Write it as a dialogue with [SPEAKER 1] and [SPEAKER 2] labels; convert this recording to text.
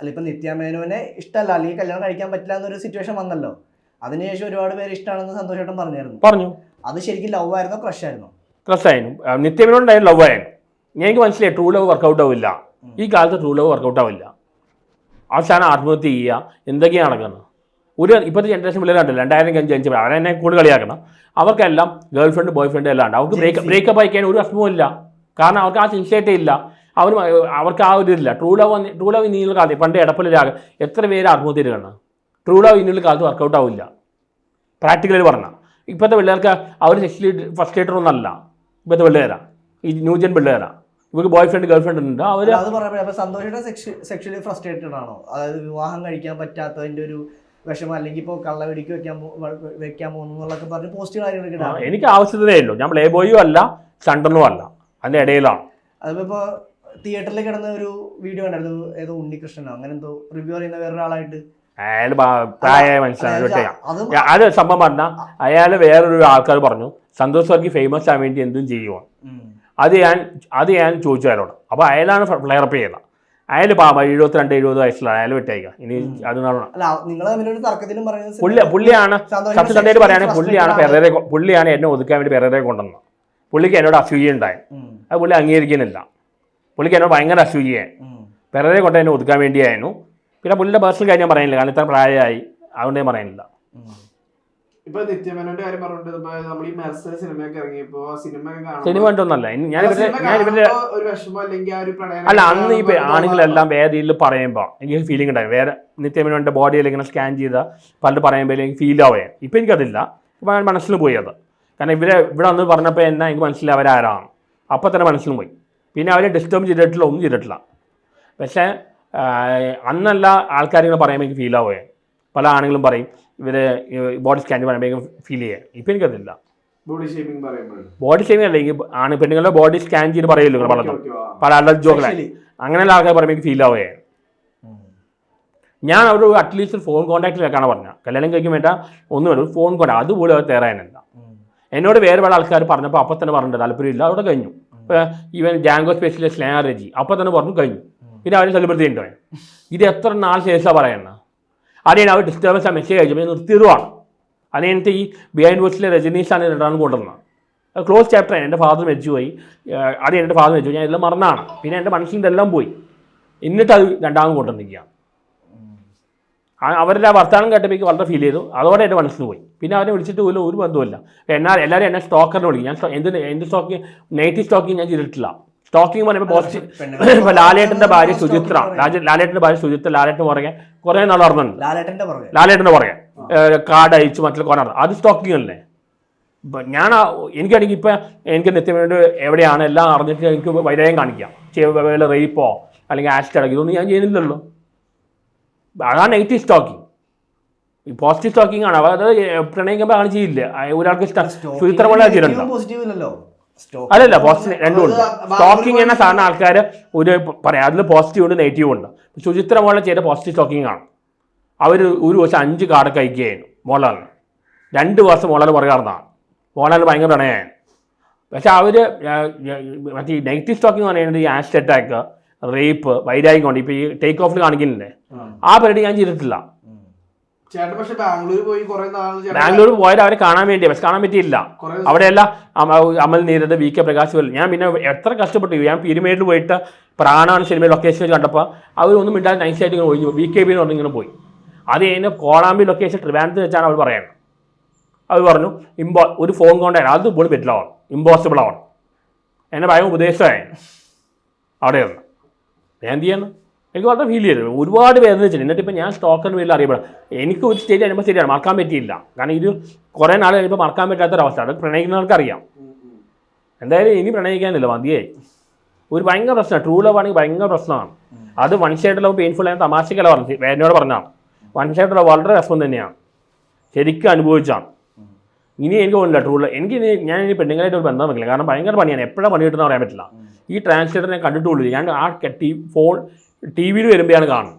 [SPEAKER 1] അല്ല ഇപ്പം നിത്യാമേനോനെ ഇഷ്ടമല്ല അല്ലെങ്കിൽ കല്യാണം കഴിക്കാൻ പറ്റില്ല എന്നൊരു സിറ്റുവേഷൻ വന്നല്ലോ. അതിനുശേഷം ഒരുപാട് പേര് ഇഷ്ടമാണെന്ന് സന്തോഷേട്ടൻ പറഞ്ഞു. അത് ശരിക്കും ലവ് ആയിരുന്നോ ക്രഷ് ആയിരുന്നോ?
[SPEAKER 2] ക്രഷ് ആയിരുന്നു. നിത്യമേനോണ്ടായിരുന്നു ലവ് ആയിരുന്നു. എനിക്ക് മനസ്സിലായി ട്രൂ ലവ് വർക്കൗട്ട് ആവില്ല. ഈ കാലത്ത് ട്രൂ ലവ് വർക്കൗട്ട് ആവില്ല. അവസാനം ആത്മഹത്യ ചെയ്യുക, എന്തൊക്കെയാണ് നടക്കുന്നത്. ഇപ്പോഴത്തെ ജനറേഷൻ പിള്ളേരുണ്ടല്ലോ 2005 അവരെന്നെ കൂടുതൽ കളിയാക്കണം. അവർക്കെല്ലാം ഗേൾ ഫ്രണ്ട് ബോയ് ഫ്രണ്ട് എല്ലാം ഉണ്ട്. അവർക്ക് ബ്രേക്കപ്പ് അയക്കാൻ ഒരു വിഷമവും ഇല്ല. കാരണം അവർക്ക് ആ സിൻസിയറിറ്റി ഇല്ല. അവർക്ക് ആ ഒരു ഇതില്ല. ട്രൂ ലവ് ഇനിയുള്ള കാലത്ത് പണ്ട് എടപ്പള്ളിലാകെ എത്ര പേര് ആത്മഹത്യ ചെയ്യണം. ട്രൂ ലവ് ഇനിയുള്ള കാലത്ത് വർക്കൗട്ട് ആവില്ല. പ്രാക്ടിക്കലി പറഞ്ഞാൽ ഇപ്പോഴത്തെ പിള്ളേർക്ക് അവർ സെക്ഷലി ഫ്രസ്ട്രേറ്റഡ് ഒന്നല്ല. ഇപ്പോഴത്തെ പിള്ളേരാണ്, ഈ ന്യൂജൻ പിള്ളേരാണ്. ഇവർക്ക് ബോയ് ഫ്രണ്ട് ഗേൾ ഫ്രണ്ട് ഉണ്ട്. അവർ
[SPEAKER 1] അത് പറയുമ്പോൾ സന്തോഷയുടെ സെക്ഷലി ഫ്രസ്ട്രേറ്റഡ് ആണോ? അതായത് വിവാഹം കഴിക്കാൻ പറ്റാത്തതിൻ്റെ ഒരു വിഷമം, അല്ലെങ്കിൽ ഇപ്പോൾ കള്ളവെടിക്ക് വെക്കാൻ പോകുന്നൊക്കെ പറഞ്ഞ് പോസ്റ്റ് കാര്യങ്ങളൊക്കെ.
[SPEAKER 2] എനിക്ക് ആവശ്യത്തിനേ ഉള്ളൂ. ഞാൻ പ്ലേ ബോയും അല്ല ചണ്ടനും അല്ല, അതിൻ്റെ ഇടയിലാണ്.
[SPEAKER 1] അതിപ്പോൾ തിയേറ്ററിൽ കിടന്ന ഒരു വീഡിയോ ഉണ്ടായിരുന്നു, ഏതോ ഉണ്ണികൃഷ്ണനോ അങ്ങനെ എന്തോ റിവ്യൂ പറയുന്ന വേറൊരാളായിട്ട്.
[SPEAKER 2] അയാൾ പ്രായമായ മനസ്സിലായി. അത് സംഭവം പറഞ്ഞാൽ അയാൾ വേറൊരു ആൾക്കാർ പറഞ്ഞു സന്തോഷ് വർഗി ഫേമസ് ആവാൻ വേണ്ടി എന്തും ചെയ്യുമോ. അത് ഞാൻ ചോദിച്ചു അയാളോട്. അപ്പോൾ അയാളാണ് ഫ്ലെയറപ്പ് ചെയ്യുന്നത്. അയാൾ 72-70 വയസ്സിലുള്ള അയാൾ വിട്ടേക്കുക. ഇനി അത് പുള്ളിയാണ് സത്യസന്ധമായിട്ട് പറയുകയാണെങ്കിൽ പുള്ളിയാണ് എന്നെ ഒതുക്കാൻ വേണ്ടി പെരേരെ കൊണ്ടുവന്നത്. പുള്ളിക്ക് എന്നോട് അസൂയ ഉണ്ടായി. അത് പുള്ളി അംഗീകരിക്കുന്നില്ല. പുള്ളിക്ക് എന്നോട് ഭയങ്കര അസൂയയായി. പെരേരെ കൊണ്ട് എന്നെ ഒതുക്കാൻ വേണ്ടിയായിരുന്നു. പിന്നെ പുള്ളിയുടെ പേഴ്സണൽ കാര്യം ഞാൻ പറയുന്നില്ല, കാരണം ഇത്ര പ്രായമായി, അതുകൊണ്ട് ഞാൻ പറയുന്നില്ല.
[SPEAKER 3] ഇപ്പൊ നിത്യമേനോന്റെ കാര്യം പറഞ്ഞിട്ട് നമ്മൾ ഈ മെർസൽ സിനിമയൊക്കെ ഇറങ്ങിയപ്പോ
[SPEAKER 2] സിനിമ കണ്ടൊന്നല്ല അല്ല. അന്ന് ഈ ആണുങ്ങളെല്ലാം വേറെ രീതിയിൽ പറയുമ്പോൾ എനിക്ക് ഫീലിംഗ് ഉണ്ടായി. വേറെ നിത്യമേനോന്റെ ബോഡിയിൽ ഇങ്ങനെ സ്കാൻ ചെയ്ത പലരും പറയുമ്പോൾ എനിക്ക് ഫീൽ ആവുകയാണ്. ഇപ്പം എനിക്കതില്ല. ഇപ്പം മനസ്സിൽ പോയി അത്. കാരണം ഇവിടെ വന്ന് പറഞ്ഞപ്പോൾ എന്നാ എനിക്ക് മനസ്സിലായി അവരാരാണ്. അപ്പം തന്നെ മനസ്സിലും പോയി. പിന്നെ അവരെ ഡിസ്റ്റർബ് ചെയ്തിട്ടില്ല, ഒന്നും ചെയ്തിട്ടില്ല. പക്ഷേ അന്നല്ല ആൾക്കാരിങ്ങനെ പറയുമ്പോൾ എനിക്ക് ഫീൽ ആവുകയാണ്. പല ആണുങ്ങളും പറയും ഇവര് ബോഡി സ്കാൻ പറയുമ്പോൾ ഫീൽ ചെയ്യാം. ഇപ്പം എനിക്കതില്ല. ബോഡി ഷേമിംഗ് അല്ല, ഈ പെണ്ണുങ്ങളുടെ ബോഡി സ്കാൻ ചെയ്ത് പറയുമല്ലോ പലതും, പല അഡൽട്ട് ജോക്കുകളായി അങ്ങനെയുള്ള ആൾക്കാർ പറയുമ്പോൾ എനിക്ക് ഫീൽ ആവുകയാണ്. ഞാൻ അവർ അറ്റ്ലീസ്റ്റ് ഫോൺ കോൺടാക്റ്റിലേക്കാണ് പറഞ്ഞത്. കല്യാണം കഴിക്കും വേണ്ട ഒന്നും വേണ്ട, ഫോൺ കോൺടാക്ട് അതുപോലും അവർ തേറാനില്ല. എന്നോട് വേറെ പല ആൾക്കാർ പറഞ്ഞപ്പോൾ അപ്പം തന്നെ പറഞ്ഞിട്ട് താല്പര്യമില്ല, അവിടെ കഴിഞ്ഞു. ഈവൻ ജാങ്കോ സ്പെഷ്യലിസ്റ്റ് സ്നേഹ രജി അപ്പം തന്നെ പറഞ്ഞു കഴിഞ്ഞു. പിന്നെ അവർ സെലിബ്രിറ്റി ഉണ്ടോ? ഇത് എത്ര നാൾ ശേഷമാണ് പറയുന്നത്. അതിന് അവർ ഡിസ്റ്റർബൻസ് മെസ്സേജ് അയച്ചപ്പോൾ നിർത്തിയതുമാണ്. അതിനകത്ത് ഈ ബിഹൈൻഡ് വേഴ്സിലെ രജനീഷാണ് രണ്ടാമത് കൊണ്ടുവന്നത്. അത് ക്ലോസ് ചാപ്റ്ററാണ്. എൻ്റെ ഫാദർ മരിച്ചുപോയി. അത് എൻ്റെ ഫാദർ മരിച്ചു, ഞാൻ എല്ലാം മറന്നാണ്. പിന്നെ എൻ്റെ മനസ്സിൻ്റെ എല്ലാം പോയി. എന്നിട്ട് അത് രണ്ടാമത് കൊണ്ടുവന്നിരിക്കുകയാണ്. അവരുടെ ആ വർത്തമാനം കേട്ടപ്പോൾ വളരെ ഫീൽ ചെയ്തു. അതോടെ എൻ്റെ മനസ്സിന് പോയി. പിന്നെ അവരെ വിളിച്ചിട്ട് പോലും ഒരു ബന്ധമില്ല. എല്ലാവരും എന്നെ സ്റ്റോക്കറിനെ വിളിക്കും. ഞാൻ എന്ത് സ്റ്റോക്കിങ്, നെഗറ്റീവ് സ്റ്റോക്കിങ് ഞാൻ ചെയ്തിട്ടില്ല. സ്റ്റോക്കിങ് പറയുമ്പോൾ പോസിറ്റീവ്. ഇപ്പോൾ ലാലേട്ടൻ്റെ ഭാര്യ സുചിത്ര, ലാലേട്ടന് പുറകെ കുറേ നാൾ നടന്നുണ്ട്. ലാലേട്ടൻ്റെ പുറകെ കാർഡ് അയച്ചു മറ്റുള്ള കുറേ അത് സ്റ്റോക്കിങ് അല്ലേ. ഞാൻ എനിക്കാണെങ്കിൽ ഇപ്പം എനിക്ക് നിത്യമേനോട് എവിടെയാണ് എല്ലാം അറിഞ്ഞിട്ട് എനിക്ക് വൈരാഗ്യം കാണിക്കാം. വല്ല റേപ്പോ അല്ലെങ്കിൽ ആക്സിഡന്റ് ഇതൊന്നും ഞാൻ ചെയ്യുന്നില്ലല്ലോ. അതാണ് നെഗറ്റീവ് സ്റ്റോക്കിങ്. ഈ പോസിറ്റീവ് സ്റ്റോക്കിംഗ് ആണ്. അതായത് പ്രണയിക്കുമ്പോൾ ആണ് ചെയ്യില്ല. ഒരാൾക്ക് ഇഷ്ടം സുചിത്രമുള്ള ചെയ്തിട്ടുണ്ടോ? അല്ലല്ല, പോസിറ്റീവ് രണ്ടും ഉണ്ട്. സ്റ്റോക്കിംഗ് എന്ന സാധാരണ ആൾക്കാർ ഒരു പറയാം, അതിൽ പോസിറ്റീവ് ഉണ്ട് നെഗറ്റീവ് ഉണ്ട്. സുചിത്ര മോളെ ചെയ്ത പോസിറ്റീവ് സ്റ്റോക്കിംഗ് ആണ്. അവർ ഒരു ദിവസം 5 കാർഡ് കഴിക്കുകയായിരുന്നു മോളാണ്. 2 വർഷം മോളാൽ പുറകെ നടന്നതാണ്. മോളാൽ ഭയങ്കര പ്രണയമാണ്. പക്ഷെ അവർ മറ്റേ നെഗറ്റീവ് സ്റ്റോക്കിംഗ് എന്ന് പറയുന്നത് ഈ ആസിഡ് അറ്റാക്ക്, റേപ്പ്, വൈരാഗ്യം കൊണ്ട് ഇപ്പോൾ ഈ ടേക്ക് ഓഫിൽ കാണിക്കുന്നില്ലേ, ആ പരിപാടി ഞാൻ ചെയ്തിട്ടില്ല. ബാംഗ്ലൂർ പോയത് അവരെ കാണാൻ വേണ്ടി, പക്ഷെ കാണാൻ പറ്റിയില്ല. അവിടെയല്ല അമൽ നീരദ്, വി കെ പ്രകാശ്. ഞാൻ പിന്നെ എത്ര കഷ്ടപ്പെട്ടു. ഞാൻ പീരുമേഡിൽ പോയിട്ട് പ്രാണാണ് സിനിമ ലൊക്കേഷൻ കണ്ടപ്പോൾ അവരൊന്നും മിണ്ടാതെ നൈസായിട്ട് ഇങ്ങനെ ഒഴിഞ്ഞു. വി കെ ബി എന്ന് പറഞ്ഞിങ്ങനെ പോയി. അത് കഴിഞ്ഞ് കോളാമ്പി ലൊക്കേഷൻ ട്രിവാൻഡ്രത്ത് വെച്ചാണ് അവർ പറയുന്നത്. അവർ പറഞ്ഞു ഒരു ഫോൺ കോണ്ടാക്ട് അതുപോലും പറ്റില്ല, ഇമ്പോസിബിൾ ആണ്. എന്നെ ഭയങ്കര ഉപദേശമായി അവിടെ ഒന്ന്. ഞാൻ എന്ത് ചെയ്യണം, എനിക്ക് വളരെ ഫീൽ ചെയ്തു. ഒരുപാട് വേദന വെച്ചിട്ടുണ്ട്. എന്നിട്ട് ഇപ്പം ഞാൻ സ്റ്റോക്കറിന് പേരിൽ അറിയപ്പെടാം. എനിക്ക് ഒരു സ്റ്റേജ് കഴിയുമ്പോൾ ശരിയാണ്, മറക്കാൻ പറ്റിയില്ല. കാരണം ഇത് കുറേ നാൾ കഴിയുമ്പോൾ മറക്കാൻ പറ്റാത്തൊരവസ്ഥ. അത് പ്രണയിക്കുന്നവർക്ക് അറിയാം. എന്തായാലും ഇനി പ്രണയിക്കാനില്ല, മതിയായി. ഒരു ഭയങ്കര പ്രശ്നമാണ്. ട്രൂ ലവ് ആണെങ്കിൽ ഭയങ്കര പ്രശ്നമാണ്. അത് വൺ സൈഡ് ലവ് പെയിൻഫുൾ ആയ തമാശക്കല്ല പറഞ്ഞു, വേദനയോട് പറഞ്ഞാണ്. വൺ സൈഡ് ലവ് വളരെ രസം തന്നെയാണ്, ശരിക്കും അനുഭവിച്ചാണ്. ഇനി എനിക്ക് തോന്നില്ല ട്രൂ ലവ്. ഞാൻ ഇനി പെണ്ണുങ്ങളായിട്ട് ഒരു ബന്ധം വെക്കില്ല. കാരണം ഭയങ്കര പണിയാണ്, എപ്പോഴാണ് പണി കിട്ടുന്ന പറയാൻ പറ്റില്ല. ഈ ട്രാൻസ്ലേറ്റർ ഞാൻ കണ്ടിട്ടുള്ളൂ. ഞാൻ ആ ടി വിയിൽ വരുമ്പോഴാണ് കാണുന്നത്.